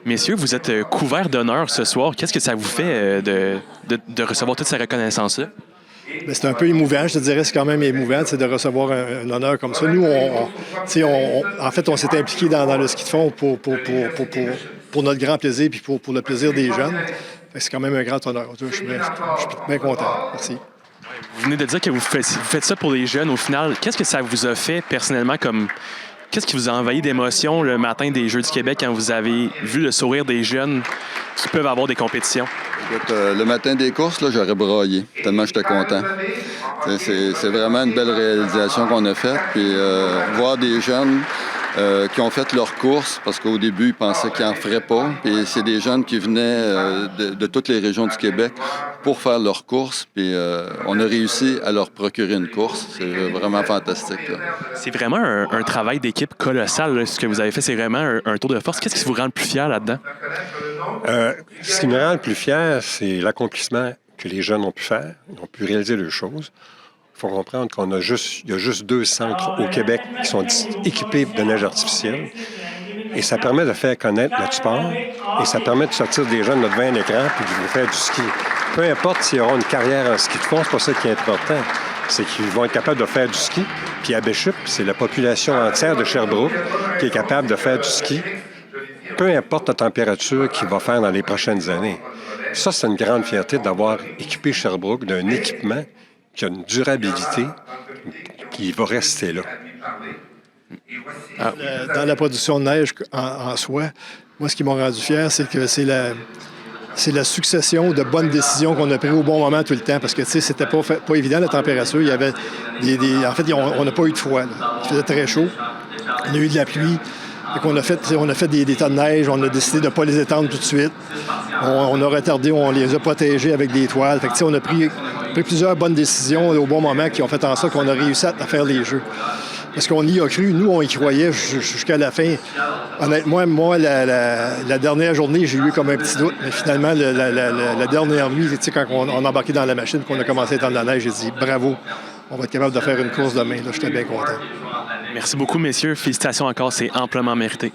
Messieurs, vous êtes couverts d'honneur ce soir. Qu'est-ce que ça vous fait de recevoir toute cette reconnaissance-là? Bien, c'est un peu émouvant, je te dirais, c'est quand même émouvant de recevoir un honneur comme ça. Nous, en fait, on s'est impliqués dans le ski de fond pour notre grand plaisir puis pour le plaisir des jeunes. C'est quand même un grand honneur. Je suis bien content. Merci. Vous venez de dire que vous faites ça pour les jeunes. Au final, qu'est-ce que ça vous a fait personnellement comme... Qu'est-ce qui vous a envahi d'émotion le matin des Jeux du Québec quand vous avez vu le sourire des jeunes qui peuvent avoir des compétitions? Écoute, le matin des courses, là, j'aurais braillé, tellement j'étais content. C'est vraiment une belle réalisation qu'on a faite. Puis voir des jeunes qui ont fait leurs courses, parce qu'au début, ils pensaient qu'ils n'en feraient pas. Puis c'est des jeunes qui venaient de toutes les régions du Québec pour faire leurs courses. Puis on a réussi à leur procurer une course. C'est vraiment fantastique, là. C'est vraiment un travail d'équipe colossal, là, ce que vous avez fait. C'est vraiment un tour de force. Qu'est-ce qui vous rend le plus fier là-dedans? Ce qui me rend le plus fier, c'est l'accomplissement que les jeunes ont pu faire. Ils ont pu réaliser leurs choses. Il faut comprendre qu'il y a juste 2 centres au Québec qui sont équipés de neige artificielle. Et ça permet de faire connaître notre sport. Et ça permet de sortir des jeunes de devant un écran puis de faire du ski. Peu importe s'ils auront une carrière en ski de fond, c'est pas ça qui est important. C'est qu'ils vont être capables de faire du ski. Puis à Béchup, c'est la population entière de Sherbrooke qui est capable de faire du ski. Peu importe la température qu'il va faire dans les prochaines années. Ça, c'est une grande fierté d'avoir équipé Sherbrooke d'un équipement qui a une durabilité qui va rester là. Dans la production de neige en soi, moi, ce qui m'a rendu fier, c'est que c'est la succession de bonnes décisions qu'on a prises au bon moment tout le temps. Parce que, tu sais, c'était pas évident, la température. Il y avait en fait, on n'a pas eu de froid, là. Il faisait très chaud. On a eu de la pluie. On a fait des tas de neige. On a décidé de ne pas les étendre tout de suite. On a retardé, on les a protégés avec des toiles. Fait que, tu sais, on a pris plusieurs bonnes décisions au bon moment qui ont fait en sorte qu'on a réussi à faire les Jeux. Parce qu'on y a cru. Nous, on y croyait jusqu'à la fin. Honnêtement, moi, la dernière journée, j'ai eu comme un petit doute. Mais finalement, la dernière nuit, tu sais, quand on embarqué dans la machine, qu'on a commencé à étendre la neige, j'ai dit bravo, on va être capable de faire une course demain. Là, j'étais bien content. Merci beaucoup, messieurs. Félicitations encore, c'est amplement mérité.